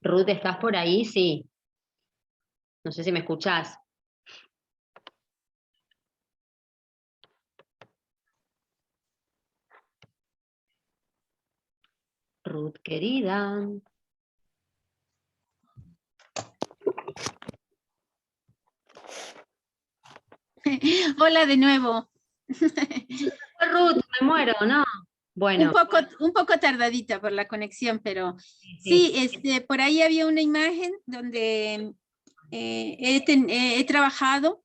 Ruth, ¿estás por ahí? Sí. No sé si me escuchás. Ruth, querida. Hola de nuevo. Ruth, me muero, ¿no? Bueno. Un poco tardadita por la conexión, pero Sí. sí, por ahí había una imagen donde he trabajado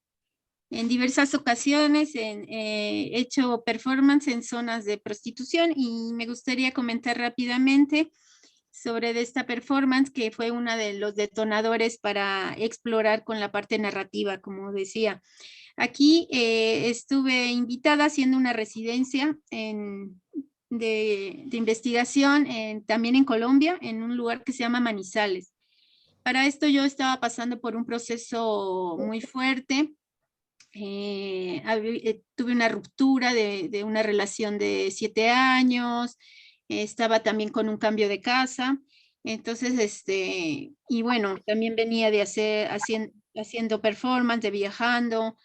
en diversas ocasiones, he hecho performance en zonas de prostitución y me gustaría comentar rápidamente sobre esta performance que fue uno de los detonadores para explorar con la parte narrativa, como decía. Aquí estuve invitada haciendo una residencia de investigación también en Colombia, en un lugar que se llama Manizales. Para esto yo estaba pasando por un proceso muy fuerte. Tuve una ruptura de una relación de 7 años, estaba también con un cambio de casa. Entonces, y bueno, también venía de haciendo performance, de viajando,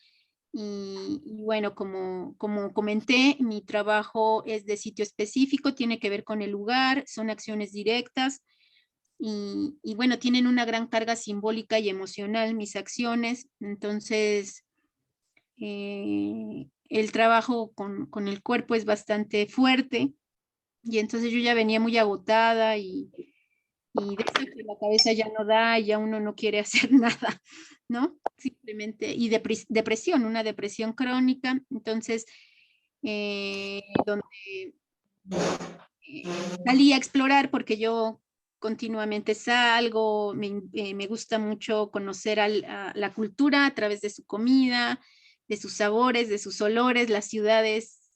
y bueno, como comenté, mi trabajo es de sitio específico, tiene que ver con el lugar, son acciones directas y bueno, tienen una gran carga simbólica y emocional mis acciones. Entonces, el trabajo con el cuerpo es bastante fuerte y entonces yo ya venía muy agotada y de eso que la cabeza ya no da, ya uno no quiere hacer nada, ¿no? Simplemente, y depresión, una depresión crónica. Entonces, donde salí a explorar porque yo continuamente salgo, me gusta mucho conocer a la cultura a través de su comida, de sus sabores, de sus olores. Las ciudades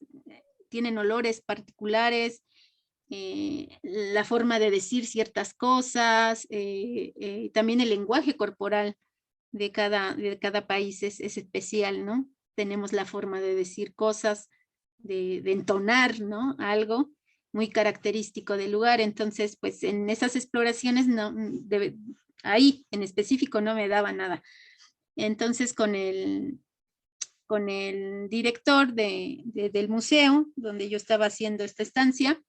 tienen olores particulares, la forma de decir ciertas cosas, también el lenguaje corporal de cada país es especial, ¿no? Tenemos la forma de decir cosas, de entonar, ¿no? Algo muy característico del lugar. Entonces, pues en esas exploraciones, no, ahí en específico no me daba nada. Entonces, con el director del museo, donde yo estaba haciendo esta estancia,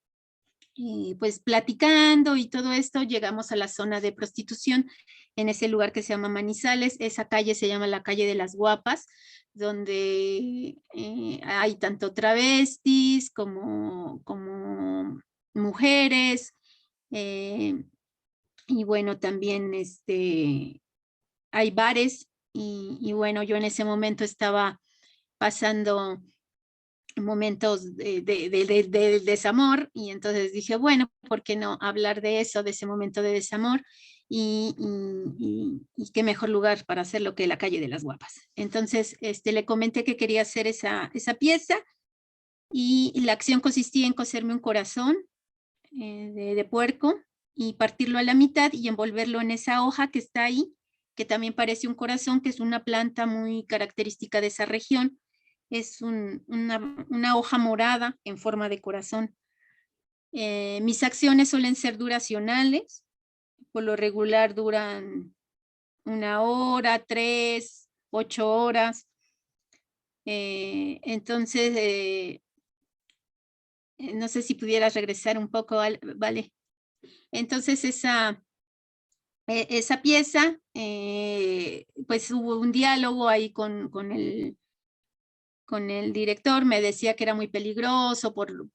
y pues platicando y todo esto, llegamos a la zona de prostitución en ese lugar que se llama Manizales. Esa calle se llama la calle de las Guapas, donde hay tanto travestis como mujeres, eh, y bueno, también hay bares y bueno, yo en ese momento estaba pasando momentos del desamor y entonces dije, bueno, ¿por qué no hablar de eso, de ese momento de desamor? Y qué mejor lugar para hacerlo que la calle de las Guapas. Entonces, le comenté que quería hacer esa pieza y la acción consistía en coserme un corazón de puerco y partirlo a la mitad y envolverlo en esa hoja que está ahí, que también parece un corazón, que es una planta muy característica de esa región. Es una hoja morada en forma de corazón. Mis acciones suelen ser duracionales, por lo regular duran 1 hora, 3, 8 horas. Entonces, no sé si pudieras regresar un poco, vale. Entonces, esa pieza, pues hubo un diálogo ahí con el director, me decía que era muy peligroso por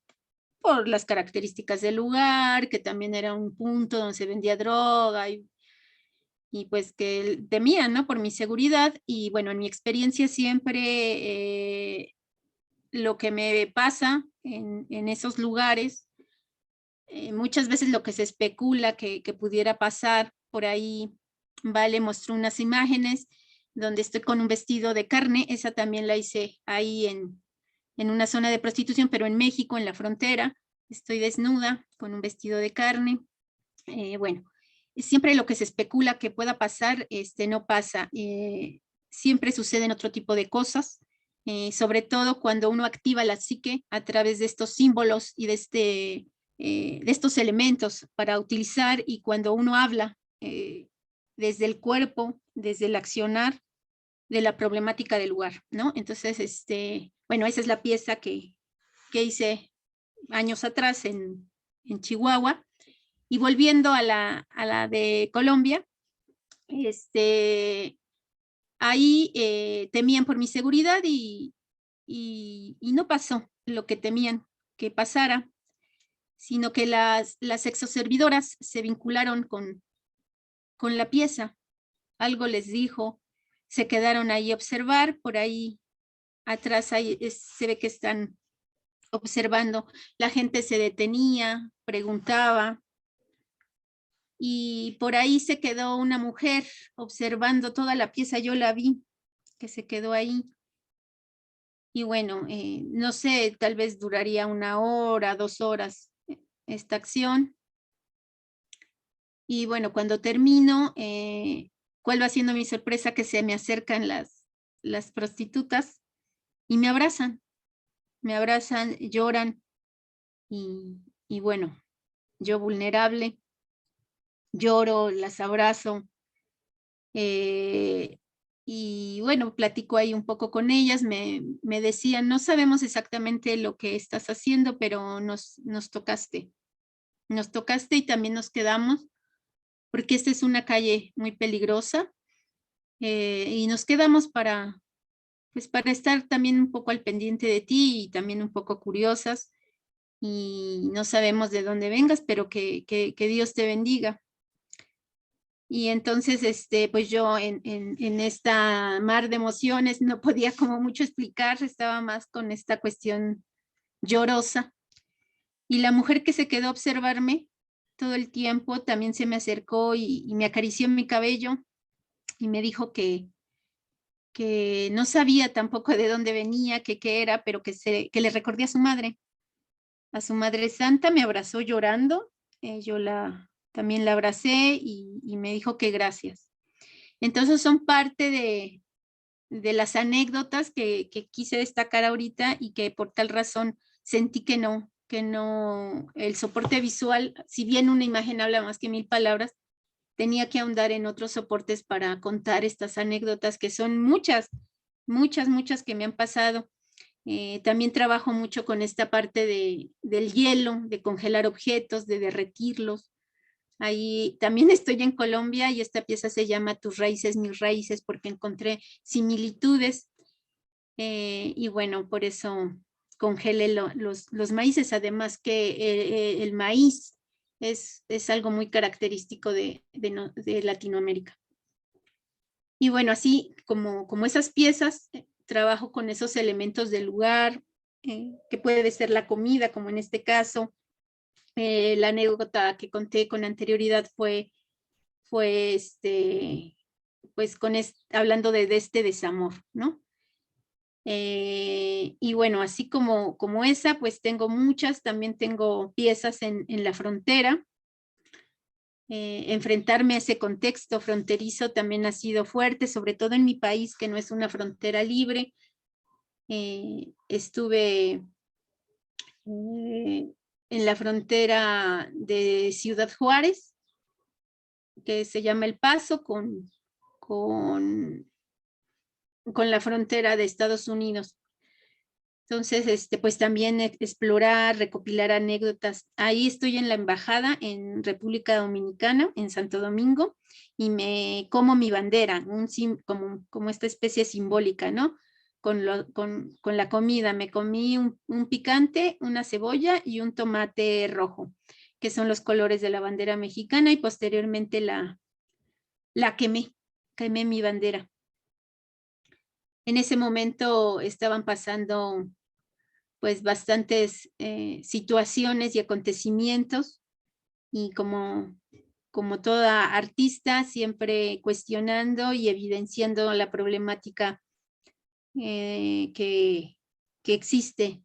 las características del lugar, que también era un punto donde se vendía droga y pues que él temía, ¿no? Por mi seguridad y bueno, en mi experiencia siempre lo que me pasa en esos lugares, muchas veces lo que se especula que pudiera pasar por ahí, Vale mostró unas imágenes donde estoy con un vestido de carne, esa también la hice ahí en una zona de prostitución, pero en México, en la frontera, estoy desnuda con un vestido de carne. Bueno, siempre lo que se especula que pueda pasar, no pasa. Siempre suceden otro tipo de cosas, sobre todo cuando uno activa la psique a través de estos símbolos y de estos elementos para utilizar y cuando uno habla desde el cuerpo, desde el accionar de la problemática del lugar, ¿no? Entonces, bueno, esa es la pieza que hice años atrás en Chihuahua. Y volviendo a la de Colombia, ahí temían por mi seguridad y no pasó lo que temían que pasara, sino que las exoservidoras se vincularon con la pieza. Algo les dijo, se quedaron ahí a observar, por ahí atrás se ve que están observando. La gente se detenía, preguntaba, y por ahí se quedó una mujer observando toda la pieza. Yo la vi, que se quedó ahí. Y bueno, no sé, tal vez duraría 1 hora, 2 horas esta acción. Y bueno, cuando termino, ¿cuál va siendo mi sorpresa? Que se me acercan las prostitutas y me abrazan, lloran y bueno, yo vulnerable, lloro, las abrazo, y bueno, platico ahí un poco con ellas, me decían, no sabemos exactamente lo que estás haciendo, pero nos tocaste y también nos quedamos, porque esta es una calle muy peligrosa, y nos quedamos para estar también un poco al pendiente de ti y también un poco curiosas, y no sabemos de dónde vengas, pero que Dios te bendiga. Y entonces, pues yo en esta mar de emociones no podía como mucho explicar, estaba más con esta cuestión llorosa. Y la mujer que se quedó a observarme todo el tiempo también se me acercó y me acarició mi cabello y me dijo que no sabía tampoco de dónde venía, qué era, pero que le recordé a su madre santa. Me abrazó llorando, yo también la abracé y me dijo que gracias. Entonces son parte de las anécdotas que quise destacar ahorita y que por tal razón sentí que no, el soporte visual, si bien una imagen habla más que 1000 palabras, tenía que ahondar en otros soportes para contar estas anécdotas, que son muchas que me han pasado. También trabajo mucho con esta parte del hielo, de congelar objetos, de derretirlos. Ahí también estoy en Colombia y esta pieza se llama Tus raíces, mis raíces, porque encontré similitudes. Y bueno, por eso congelé los maíces, además que el maíz es algo muy característico de Latinoamérica. Y bueno, así como esas piezas, trabajo con esos elementos del lugar, que puede ser la comida, como en este caso. La anécdota que conté con anterioridad fue pues hablando de este desamor, ¿no? Y bueno, así como esa, pues tengo muchas, también tengo piezas en la frontera. Enfrentarme a ese contexto fronterizo también ha sido fuerte, sobre todo en mi país, que no es una frontera libre. Estuve en la frontera de Ciudad Juárez, que se llama El Paso, con la frontera de Estados Unidos. Entonces, pues también explorar, recopilar anécdotas. Ahí estoy en la embajada en República Dominicana, en Santo Domingo, y me como mi bandera, como esta especie simbólica, ¿no? Con la comida. Me comí un picante, una cebolla y un tomate rojo, que son los colores de la bandera mexicana, y posteriormente la quemé mi bandera. En ese momento estaban pasando pues bastantes situaciones y acontecimientos, y como toda artista, siempre cuestionando y evidenciando la problemática que existe,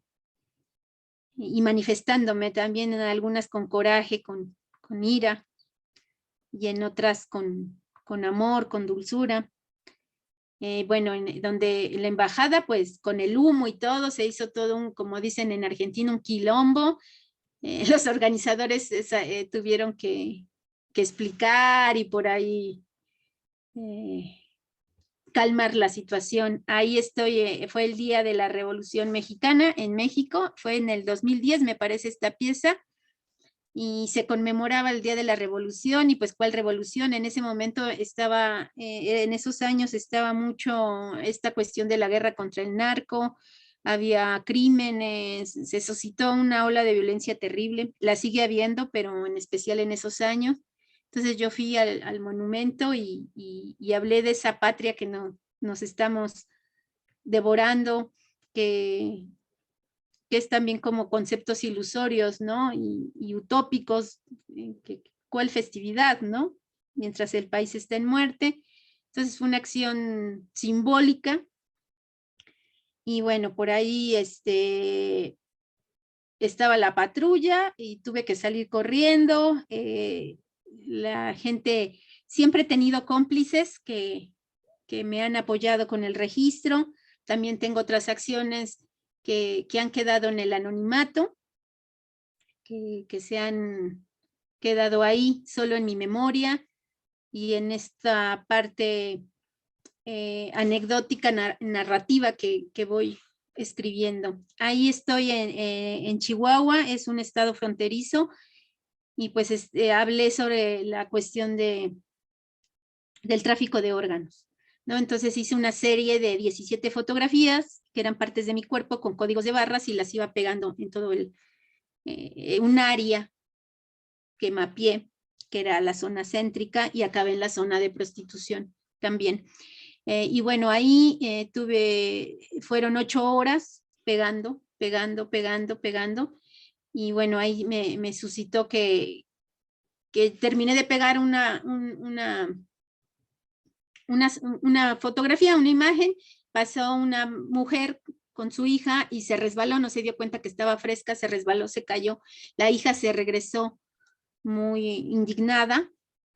y manifestándome también en algunas con coraje, con ira, y en otras con amor, con dulzura. Bueno, donde la embajada, pues con el humo y todo, se hizo todo como dicen en Argentina, un quilombo. Los organizadores tuvieron que explicar y por ahí calmar la situación. Ahí estoy, fue el día de la Revolución Mexicana en México, fue en el 2010, me parece, esta pieza, y se conmemoraba el Día de la Revolución. Y pues, ¿cuál revolución? En ese momento estaba, en esos años estaba mucho esta cuestión de la guerra contra el narco, había crímenes, se suscitó una ola de violencia terrible, la sigue habiendo, pero en especial en esos años. Entonces yo fui al monumento y hablé de esa patria que nos estamos devorando, que es también como conceptos ilusorios, ¿no? Y utópicos, ¿cuál festividad, no? Mientras el país está en muerte. Entonces fue una acción simbólica. Y bueno, por ahí estaba la patrulla y tuve que salir corriendo. La gente, siempre he tenido cómplices que me han apoyado con el registro. También tengo otras acciones que han quedado en el anonimato, que se han quedado ahí solo en mi memoria y en esta parte anecdótica, narrativa que voy escribiendo. Ahí estoy en Chihuahua, es un estado fronterizo, y pues hablé sobre la cuestión del tráfico de órganos, ¿no? Entonces hice una serie de 17 fotografías que eran partes de mi cuerpo con códigos de barras y las iba pegando en todo un área que mapeé, que era la zona céntrica, y acabé en la zona de prostitución también. Y bueno, ahí fueron 8 horas pegando, y bueno, ahí me suscitó que terminé de pegar una fotografía, una imagen, pasó una mujer con su hija y se resbaló, no se dio cuenta que estaba fresca, se resbaló, se cayó, la hija se regresó muy indignada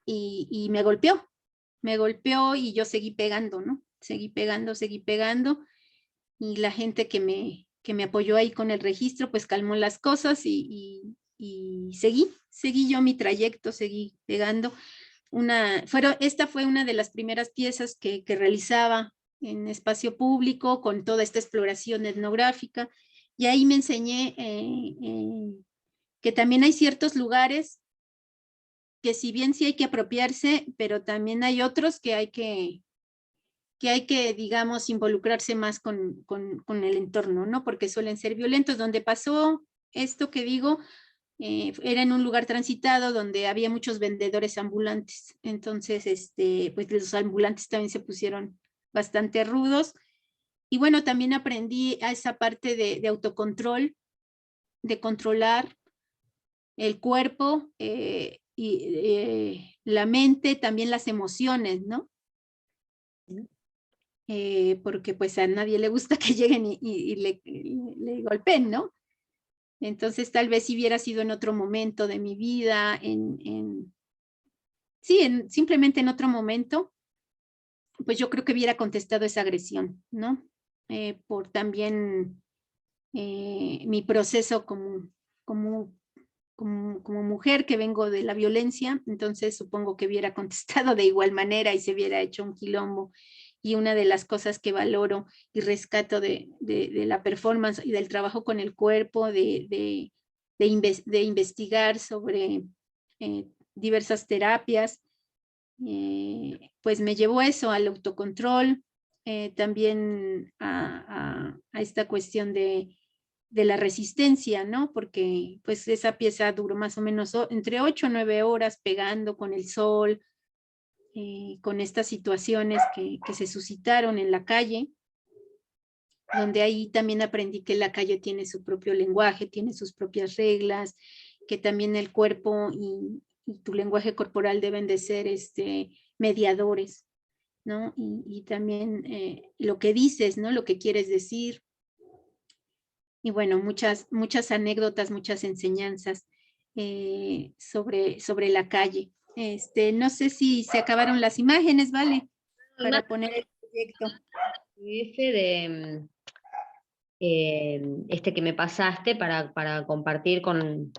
y me golpeó y yo seguí pegando, ¿no? Seguí pegando, y la gente que me apoyó ahí con el registro, pues calmó las cosas y seguí yo mi trayecto, seguí pegando. Esta fue una de las primeras piezas que realizaba en espacio público con toda esta exploración etnográfica, y ahí me enseñé que también hay ciertos lugares que si bien sí hay que apropiarse, pero también hay otros que hay que, digamos, involucrarse más con el entorno, ¿no? Porque suelen ser violentos. Donde pasó esto que digo, era en un lugar transitado donde había muchos vendedores ambulantes. Entonces, pues los ambulantes también se pusieron bastante rudos. Y bueno, también aprendí a esa parte de autocontrol, de controlar el cuerpo y la mente, también las emociones, ¿no? Porque pues a nadie le gusta que lleguen y le golpeen, ¿no? Entonces tal vez si hubiera sido en otro momento de mi vida, simplemente en otro momento, pues yo creo que hubiera contestado esa agresión, ¿no? Por también mi proceso como mujer que vengo de la violencia. Entonces supongo que hubiera contestado de igual manera y se hubiera hecho un quilombo. Y una de las cosas que valoro y rescato de la performance y del trabajo con el cuerpo, de investigar sobre diversas terapias, pues me llevó eso, al autocontrol, también a esta cuestión de la resistencia, ¿no? Porque pues esa pieza duró más o menos entre 8 o 9 horas pegando con el sol, con estas situaciones que se suscitaron en la calle, donde ahí también aprendí que la calle tiene su propio lenguaje, tiene sus propias reglas, que también el cuerpo y tu lenguaje corporal deben de ser mediadores, ¿no? Y también lo que dices, ¿no? Lo que quieres decir. Y bueno, muchas anécdotas, muchas enseñanzas sobre la calle. No sé si se acabaron las imágenes, ¿vale? Para poner el proyecto. De que me pasaste para compartir con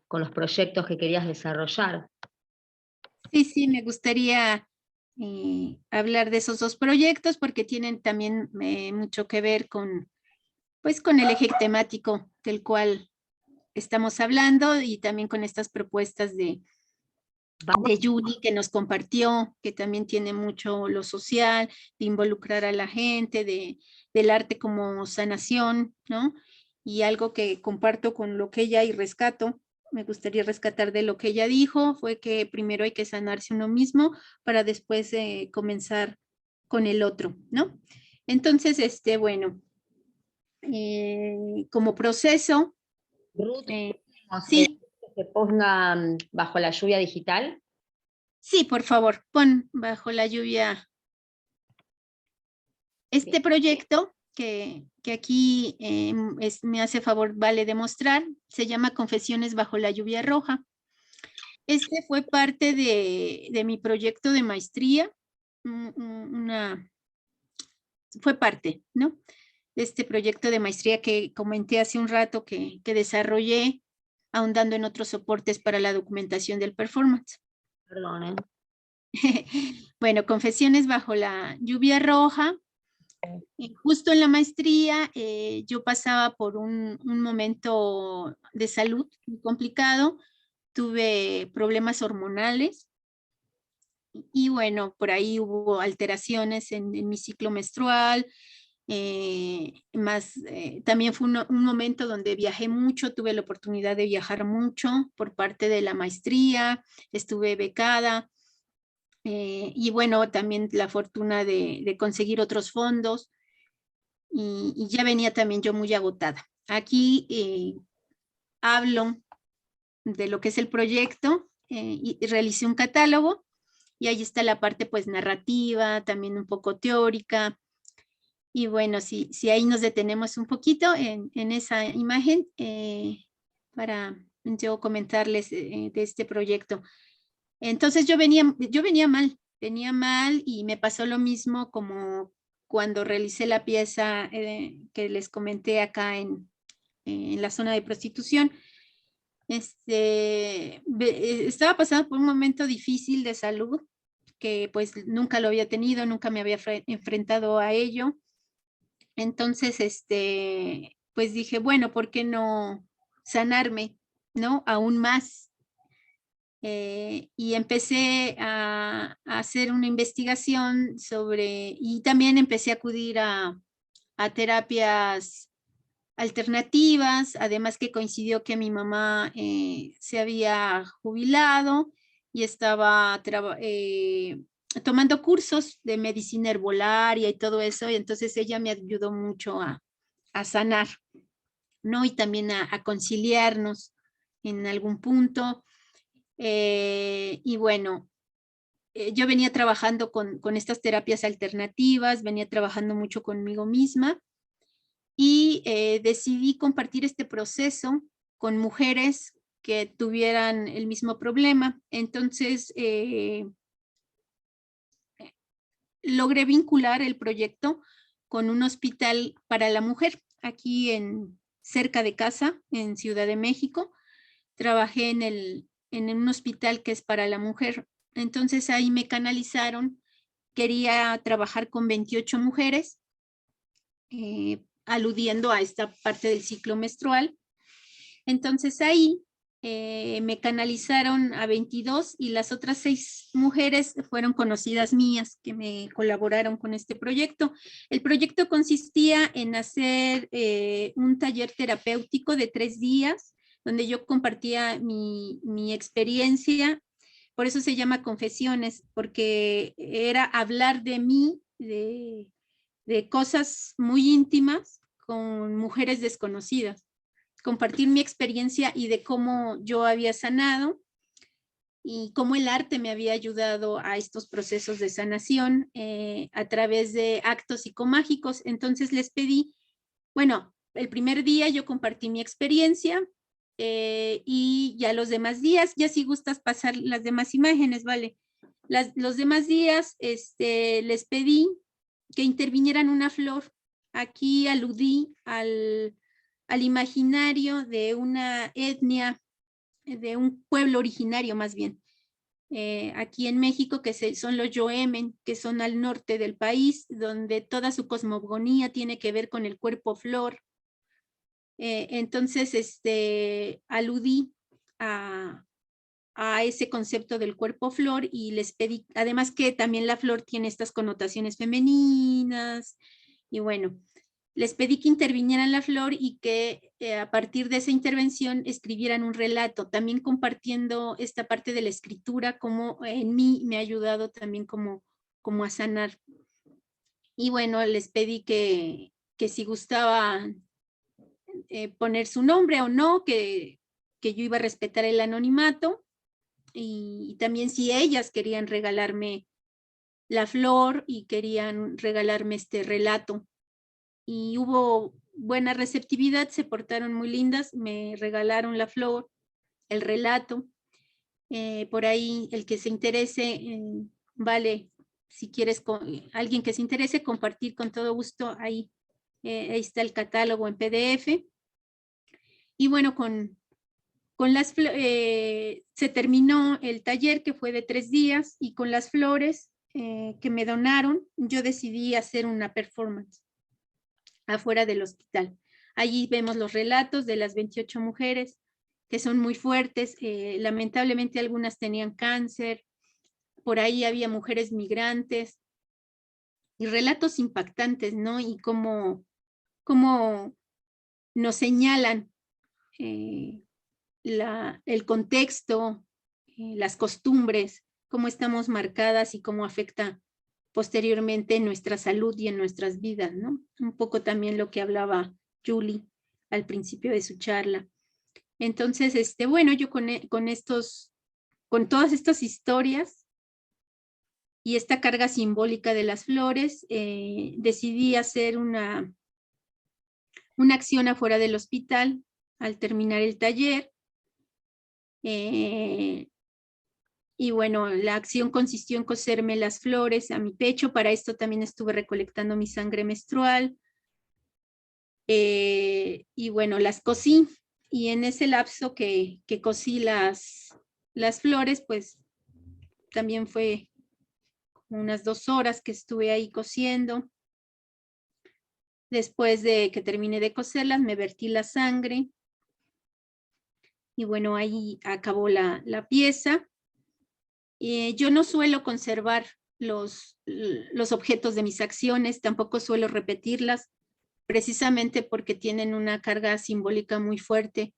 los proyectos que querías desarrollar. Sí, me gustaría hablar de esos dos proyectos porque tienen también mucho que ver con, pues, con el eje temático del cual estamos hablando y también con estas propuestas Vamos, de Yuli que nos compartió, que también tiene mucho lo social, de involucrar a la gente, del arte como sanación, ¿no? Y algo que comparto con lo que ella y rescato, me gustaría rescatar de lo que ella dijo, fue que primero hay que sanarse uno mismo para después comenzar con el otro, ¿no? Entonces, bueno, como proceso, Ruth, sí, que se ponga bajo la lluvia digital. sí, por favor, pon bajo la lluvia este Bien. proyecto que aquí me hace favor, vale demostrar, se llama Confesiones bajo la lluvia roja. Este fue parte de mi proyecto de maestría, fue parte, ¿no? De este proyecto de maestría que comenté hace un rato que desarrollé, ahondando en otros soportes para la documentación del performance. Perdón, ¿eh? Bueno, Confesiones bajo la lluvia roja. Justo en la maestría yo pasaba por un momento de salud muy complicado, tuve problemas hormonales y bueno, por ahí hubo alteraciones en mi ciclo menstrual, también fue un momento donde viajé mucho, tuve la oportunidad de viajar mucho por parte de la maestría, estuve becada y bueno, también la fortuna de conseguir otros fondos. Y ya venía también yo muy agotada. Aquí hablo de lo que es el proyecto y realicé un catálogo y ahí está la parte pues narrativa, también un poco teórica. Y bueno, si ahí nos detenemos un poquito en esa imagen para yo comentarles de este proyecto. Entonces yo venía mal y me pasó lo mismo como cuando realicé la pieza que les comenté acá en la zona de prostitución. Estaba pasando por un momento difícil de salud, que pues nunca lo había tenido, nunca me había enfrentado a ello. Entonces, pues dije, bueno, ¿por qué no sanarme, no? Aún más. Y empecé a hacer una investigación sobre, y también empecé a acudir a terapias alternativas, además que coincidió que mi mamá se había jubilado y estaba tomando cursos de medicina herbolaria y todo eso, y entonces ella me ayudó mucho a sanar, ¿no? Y también a conciliarnos en algún punto. Y bueno, yo venía trabajando con estas terapias alternativas, venía trabajando mucho conmigo misma y decidí compartir este proceso con mujeres que tuvieran el mismo problema. Entonces, logré vincular el proyecto con un hospital para la mujer aquí cerca de casa, en Ciudad de México. Trabajé en un hospital que es para la mujer. Entonces ahí me canalizaron. Quería trabajar con 28 mujeres, aludiendo a esta parte del ciclo menstrual. Entonces ahí me canalizaron a 22 y las otras 6 mujeres fueron conocidas mías que me colaboraron con este proyecto. El proyecto consistía en hacer un taller terapéutico de 3 días donde yo compartía mi experiencia. Por eso se llama Confesiones, porque era hablar de mí, de cosas muy íntimas con mujeres desconocidas, compartir mi experiencia y de cómo yo había sanado y cómo el arte me había ayudado a estos procesos de sanación a través de actos psicomágicos. Entonces les pedí, bueno, el primer día yo compartí mi experiencia y ya los demás días, ya si gustas pasar las demás imágenes, ¿vale? Los demás días les pedí que intervinieran una flor. Aquí aludí al imaginario de una etnia, de un pueblo originario más bien, aquí en México, que son los Yoemen, que son al norte del país, donde toda su cosmogonía tiene que ver con el cuerpo flor. Entonces, aludí a ese concepto del cuerpo flor y les pedí, además que también la flor tiene estas connotaciones femeninas, y bueno, les pedí que intervinieran la flor y que a partir de esa intervención escribieran un relato, también compartiendo esta parte de la escritura, como en mí me ha ayudado también como a sanar. Y bueno, les pedí que si gustaban poner su nombre o no, que yo iba a respetar el anonimato, y también si ellas querían regalarme la flor y querían regalarme este relato. Y hubo buena receptividad, se portaron muy lindas, me regalaron la flor, el relato. Por ahí el que se interese, vale, si quieres, alguien que se interese, compartir con todo gusto, ahí está el catálogo en PDF. Y bueno, se terminó el taller, que fue de 3 días, y con las flores que me donaron, yo decidí hacer una performance afuera del hospital. Allí vemos los relatos de las 28 mujeres, que son muy fuertes. Lamentablemente algunas tenían cáncer, por ahí había mujeres migrantes, y relatos impactantes, ¿no? Y cómo nos señalan el contexto, las costumbres, cómo estamos marcadas y cómo afecta posteriormente en nuestra salud y en nuestras vidas, ¿no? Un poco también lo que hablaba Julie al principio de su charla. Entonces, bueno, yo con todas estas historias y esta carga simbólica de las flores, decidí hacer una acción afuera del hospital al terminar el taller. Y bueno, la acción consistió en coserme las flores a mi pecho. Para esto también estuve recolectando mi sangre menstrual. Y bueno, las cosí. Y en ese lapso que cosí las flores, pues también fue unas 2 horas que estuve ahí cosiendo. Después de que terminé de coserlas, me vertí la sangre. Y bueno, ahí acabó la pieza. Yo no suelo conservar los objetos de mis acciones, tampoco suelo repetirlas, precisamente porque tienen una carga simbólica muy fuerte,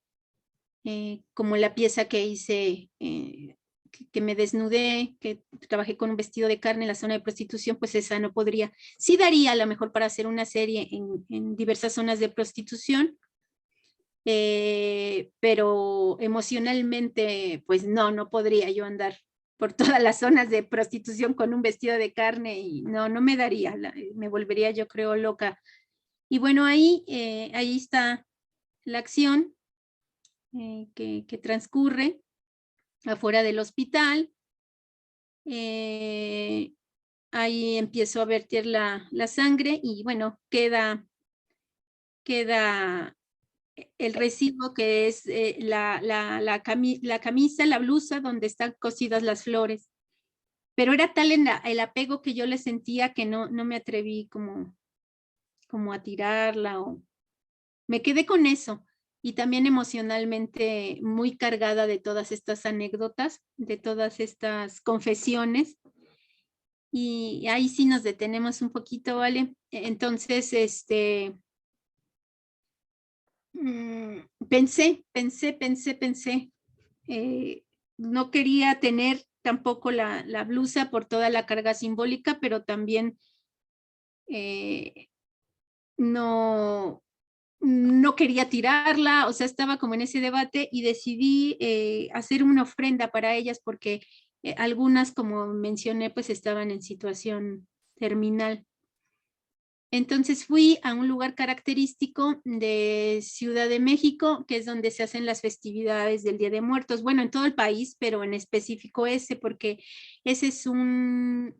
como la pieza que hice, que me desnudé, que trabajé con un vestido de carne en la zona de prostitución, pues esa no podría. Sí daría a lo mejor para hacer una serie en diversas zonas de prostitución, pero emocionalmente, pues no podría yo andar por todas las zonas de prostitución con un vestido de carne, y no me daría, me volvería, yo creo, loca. Y bueno, ahí está la acción que transcurre afuera del hospital. Ahí empiezo a verter la sangre y bueno, queda el recibo, que es la camisa, la blusa donde están cosidas las flores. Pero era tal el apego que yo le sentía que no me atreví como a tirarla, o me quedé con eso. Y también emocionalmente muy cargada de todas estas anécdotas, de todas estas confesiones. Y ahí sí nos detenemos un poquito, ¿vale? Entonces, pensé. No quería tener tampoco la blusa por toda la carga simbólica, pero también no quería tirarla, o sea, estaba como en ese debate, y decidí hacer una ofrenda para ellas, porque algunas, como mencioné, pues estaban en situación terminal. Entonces fui a un lugar característico de Ciudad de México, que es donde se hacen las festividades del Día de Muertos. Bueno, en todo el país, pero en específico ese, porque ese es una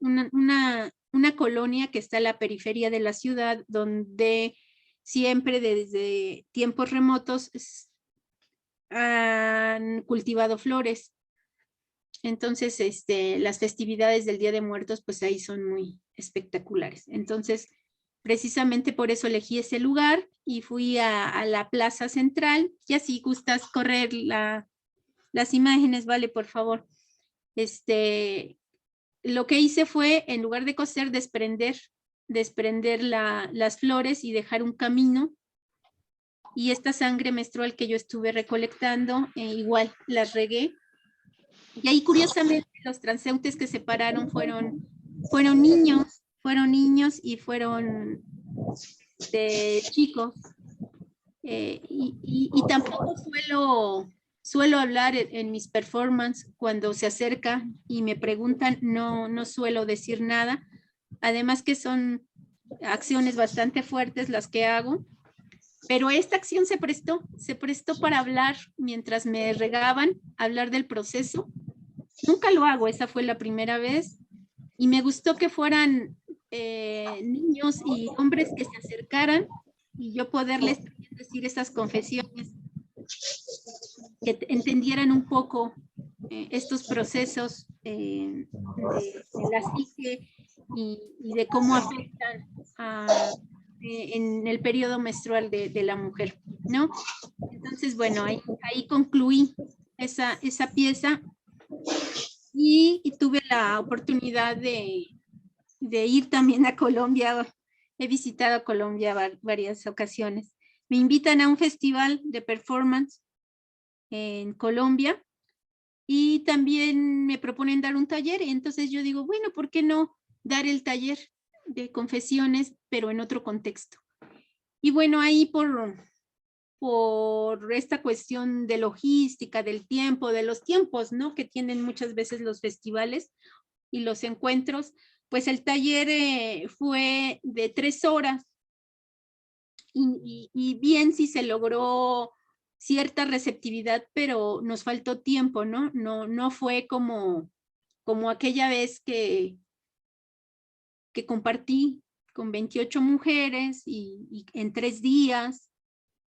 colonia que está a la periferia de la ciudad, donde siempre desde tiempos remotos han cultivado flores. Entonces, las festividades del Día de Muertos, pues ahí son muy espectaculares. Entonces, precisamente por eso elegí ese lugar y fui a la plaza central. Y así gustas correr las imágenes, vale, por favor. Lo que hice fue, en lugar de coser, desprender las flores y dejar un camino. Y esta sangre menstrual que yo estuve recolectando, igual las regué. Y ahí, curiosamente, los transeúntes que se pararon fueron niños y fueron chicos. Y tampoco suelo hablar en mis performances cuando se acercan y me preguntan, no suelo decir nada. Además que son acciones bastante fuertes las que hago. Pero esta acción se prestó para hablar mientras me regaban, hablar del proceso. Nunca lo hago, esa fue la primera vez. Y me gustó que fueran niños y hombres que se acercaran y yo poderles decir esas confesiones, que entendieran un poco estos procesos de la psique y de cómo afectan en el periodo menstrual de la mujer, ¿no? Entonces, bueno, ahí concluí esa pieza y tuve la oportunidad de ir también a Colombia. He visitado Colombia varias ocasiones. Me invitan a un festival de performance en Colombia y también me proponen dar un taller. Y entonces yo digo, bueno, ¿por qué no dar el taller de confesiones, pero en otro contexto? Y bueno, ahí por esta cuestión de logística, del tiempo, de los tiempos, ¿no?, que tienen muchas veces los festivales y los encuentros, pues el taller fue de 3 horas y bien sí se logró cierta receptividad, pero nos faltó tiempo, ¿no? No fue como aquella vez que compartí con 28 mujeres y en 3 días,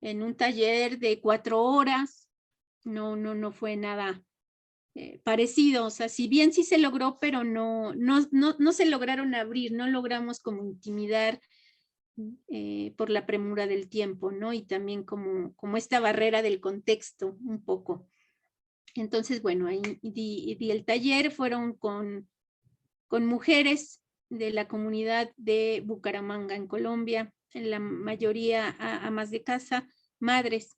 en un taller de 4 horas, no fue nada parecido. O sea, si bien sí se logró, pero no se lograron abrir, no logramos como intimidar por la premura del tiempo, ¿no? Y también como esta barrera del contexto un poco. Entonces, bueno, ahí di el taller, fueron con mujeres de la comunidad de Bucaramanga, en Colombia, en la mayoría amas de casa, madres.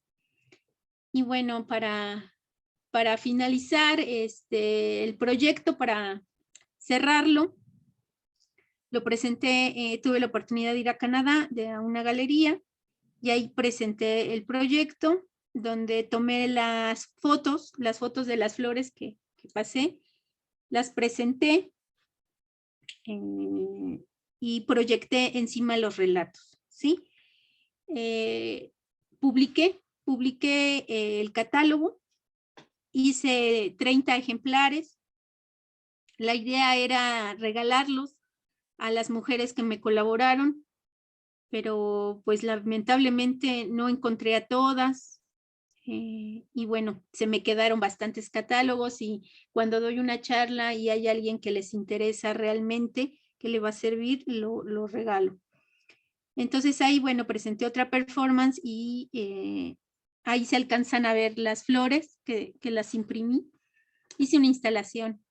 Y bueno, para finalizar el proyecto, para cerrarlo, lo presenté, tuve la oportunidad de ir a Canadá, a una galería, y ahí presenté el proyecto, donde tomé las fotos de las flores que pasé, las presenté y proyecté encima los relatos, ¿sí? Publiqué el catálogo, hice 30 ejemplares. La idea era regalarlos a las mujeres que me colaboraron, pero pues lamentablemente no encontré a todas. Y bueno, se me quedaron bastantes catálogos y cuando doy una charla y hay alguien que les interesa realmente, que le va a servir, lo regalo. Entonces ahí, bueno, presenté otra performance y ahí se alcanzan a ver las flores que las imprimí. Hice una instalación,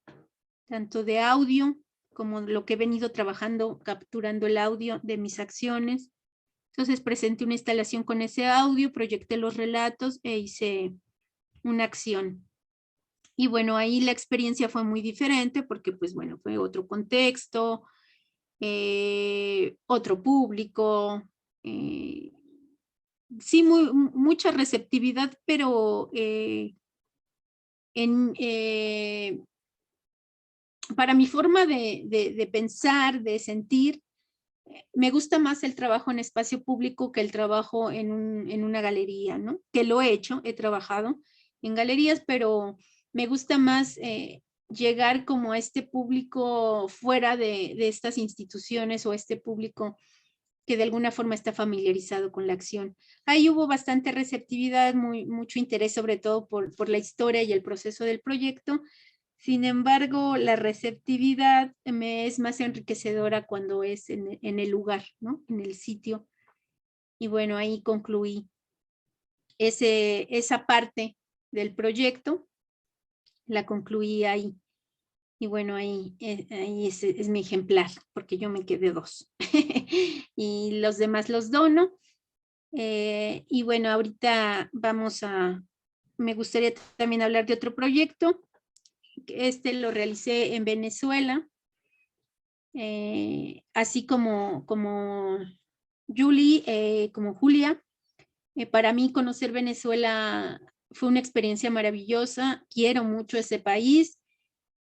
tanto de audio como lo que he venido trabajando, capturando el audio de mis acciones. Entonces presenté una instalación con ese audio, proyecté los relatos e hice una acción. Y bueno, ahí la experiencia fue muy diferente porque pues bueno, fue otro contexto, otro público, sí, mucha receptividad, pero para mi forma de pensar, de sentir, me gusta más el trabajo en espacio público que el trabajo en una galería, ¿no? Que lo he hecho, he trabajado en galerías, pero me gusta más llegar como a este público fuera de estas instituciones o este público que de alguna forma está familiarizado con la acción. Ahí hubo bastante receptividad, mucho interés, sobre todo por la historia y el proceso del proyecto. Sin embargo, la receptividad me es más enriquecedora cuando es en el lugar, ¿no? En el sitio. Y bueno, ahí concluí esa parte del proyecto, la concluí ahí. Y bueno, ahí es mi ejemplar, porque yo me quedé 2. Y los demás los dono. Y bueno, ahorita me gustaría también hablar de otro proyecto. Este lo realicé en Venezuela, así como Julie, como Julia. Para mí conocer Venezuela fue una experiencia maravillosa. Quiero mucho ese país.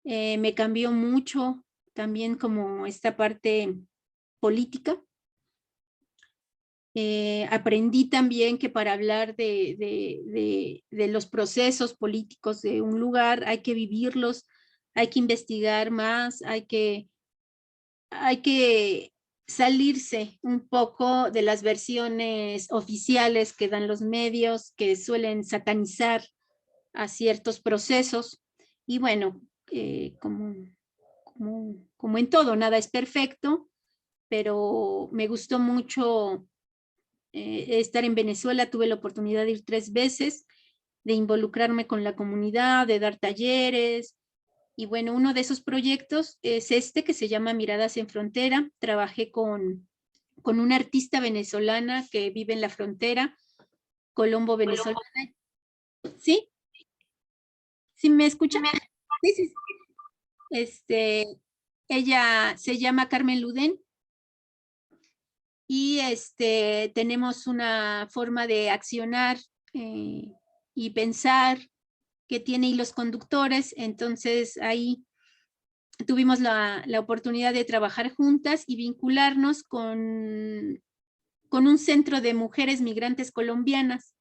Me cambió mucho también como esta parte política. Aprendí también que para hablar de los procesos políticos de un lugar hay que vivirlos, hay que investigar más, hay que salirse un poco de las versiones oficiales que dan los medios, que suelen satanizar a ciertos procesos. Y bueno, como en todo, nada es perfecto, pero me gustó mucho estar en Venezuela. Tuve la oportunidad de ir 3 veces, de involucrarme con la comunidad, de dar talleres. Y bueno, uno de esos proyectos es este que se llama Miradas en Frontera. Trabajé con una artista venezolana que vive en la frontera, Colombo venezolana. ¿Sí? ¿Sí me escucha? Sí, sí. Ella se llama Carmen Ludén y tenemos una forma de accionar y pensar que tiene hilos conductores. Entonces ahí tuvimos la oportunidad de trabajar juntas y vincularnos con un centro de mujeres migrantes colombianas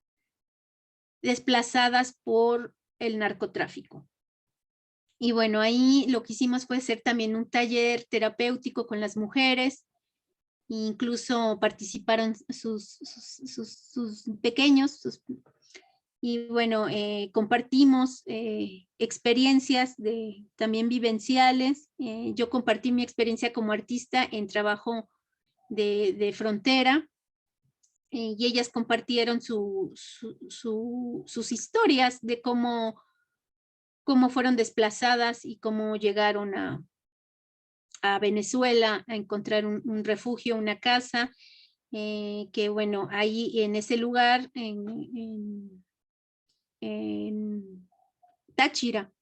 desplazadas por el narcotráfico. Y bueno, ahí lo que hicimos fue hacer también un taller terapéutico con las mujeres. Incluso participaron sus pequeños, y bueno, compartimos experiencias también vivenciales. Yo compartí mi experiencia como artista en trabajo de frontera, y ellas compartieron sus historias de cómo fueron desplazadas y cómo llegaron a Venezuela a encontrar un refugio, una casa, que bueno, ahí en ese lugar, en Táchira,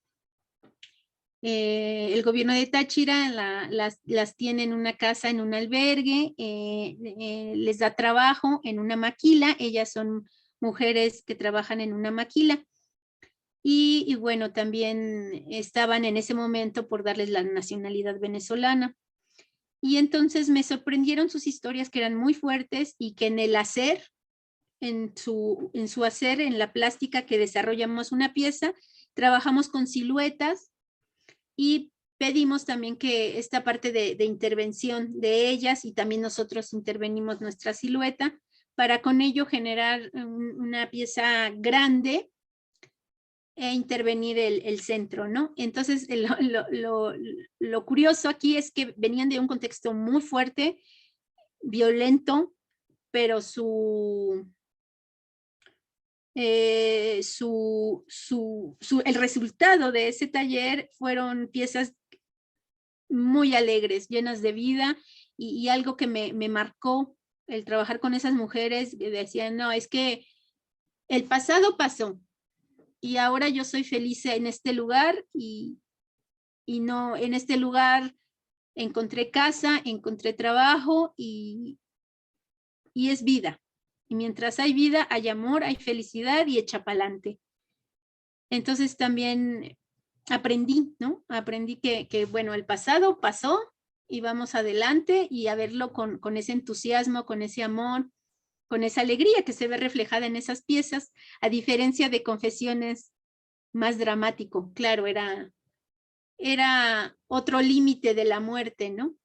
el gobierno de Táchira las tiene en una casa, en un albergue, les da trabajo en una maquila. Ellas son mujeres que trabajan en una maquila. Y bueno, también estaban en ese momento por darles la nacionalidad venezolana. Y entonces me sorprendieron sus historias, que eran muy fuertes, y que en el hacer, en su hacer, en la plástica que desarrollamos una pieza, trabajamos con siluetas y pedimos también que esta parte de intervención de ellas, y también nosotros intervenimos nuestra silueta, para con ello generar una pieza grande e intervenir el centro, ¿no? Entonces, lo curioso aquí es que venían de un contexto muy fuerte, violento, pero el resultado de ese taller fueron piezas muy alegres, llenas de vida, y algo que me marcó el trabajar con esas mujeres, que decían, no, es que el pasado pasó y ahora yo soy feliz en este lugar, y no, en este lugar encontré casa, encontré trabajo, y es vida. Y mientras hay vida, hay amor, hay felicidad y echa pa'lante. Entonces también aprendí, ¿no? Aprendí que bueno, el pasado pasó y vamos adelante, y a verlo con ese entusiasmo, con ese amor, con esa alegría que se ve reflejada en esas piezas, a diferencia de Confesiones, más dramático. Claro, era otro límite de la muerte, ¿no?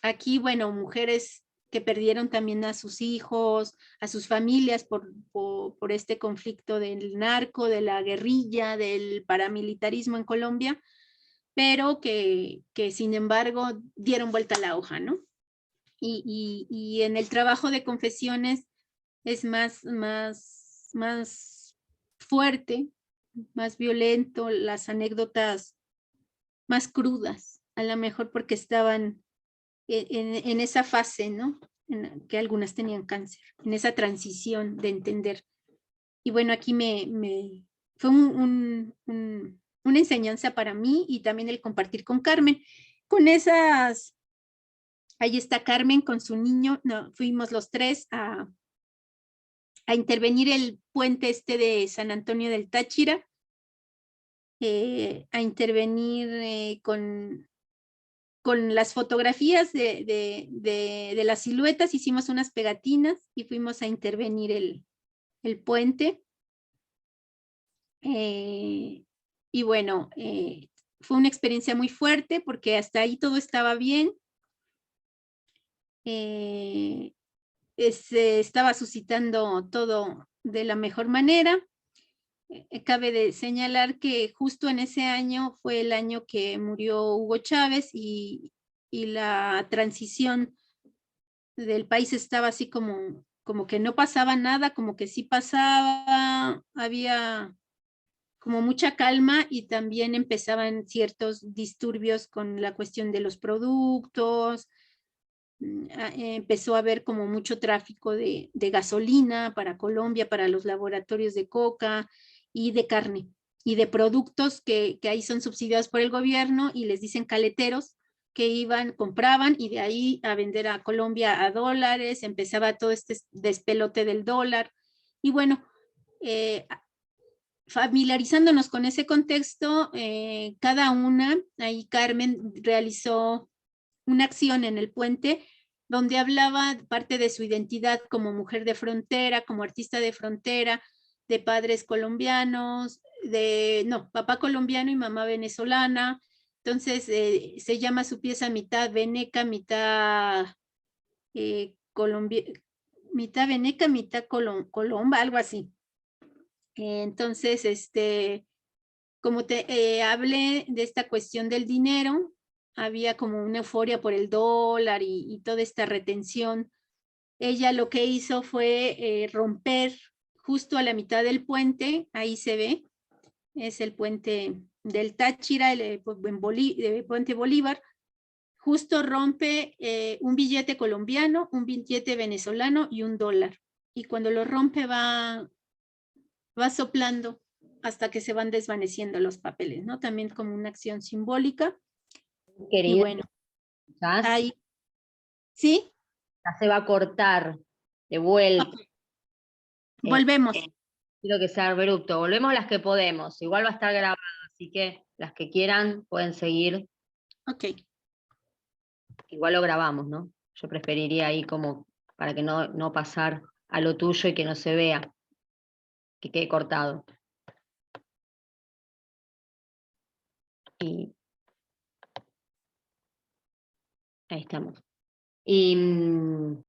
Aquí, bueno, mujeres que perdieron también a sus hijos, a sus familias por este conflicto del narco, de la guerrilla, del paramilitarismo en Colombia. pero que sin embargo dieron vuelta a la hoja, ¿no? Y en el trabajo de confesiones es más fuerte, más violento, las anécdotas más crudas, a lo mejor porque estaban en esa fase, ¿no? En que algunas tenían cáncer, en esa transición de entender. Y bueno, aquí fue una enseñanza para mí y también el compartir con Carmen. Con esas, ahí está Carmen con su niño, no, fuimos los tres a intervenir el puente este de San Antonio del Táchira, a intervenir con las fotografías de las siluetas, hicimos unas pegatinas y fuimos a intervenir el puente. Y bueno, fue una experiencia muy fuerte porque hasta ahí todo estaba bien. Se estaba suscitando todo de la mejor manera. Cabe de señalar que justo en ese año fue el año que murió Hugo Chávez y la transición del país estaba así como que no pasaba nada, como que sí pasaba, había como mucha calma y también empezaban ciertos disturbios con la cuestión de los productos. Empezó a haber como mucho tráfico de gasolina para Colombia, para los laboratorios de coca y de carne y de productos que ahí son subsidiados por el gobierno y les dicen caleteros, que iban, compraban y de ahí a vender a Colombia a dólares, empezaba todo este despelote del dólar. Y bueno, familiarizándonos con ese contexto, cada una, ahí Carmen realizó una acción en el puente donde hablaba parte de su identidad como mujer de frontera, como artista de frontera, de padres colombianos, papá colombiano y mamá venezolana. Entonces, se llama su pieza mitad veneca, mitad mitad veneca, mitad colomba, algo así. Entonces, como te hablé de esta cuestión del dinero, había como una euforia por el dólar y toda esta retención. Ella lo que hizo fue romper justo a la mitad del puente, ahí se ve, es el puente del Táchira, el puente Bolívar, justo rompe un billete colombiano, un billete venezolano y un dólar. Y cuando lo rompe va soplando hasta que se van desvaneciendo los papeles, ¿no? También como una acción simbólica. Y Querida, bueno, quizás ahí, ¿sí? ya se va a cortar de vuelta. Okay. Volvemos. Quiero que sea abrupto. Volvemos las que podemos. Igual va a estar grabado, así que las que quieran pueden seguir. Ok. Igual lo grabamos, ¿no? Yo preferiría ahí como para que no pasar a lo tuyo y que no se vea, que quede cortado. Y ahí estamos. Y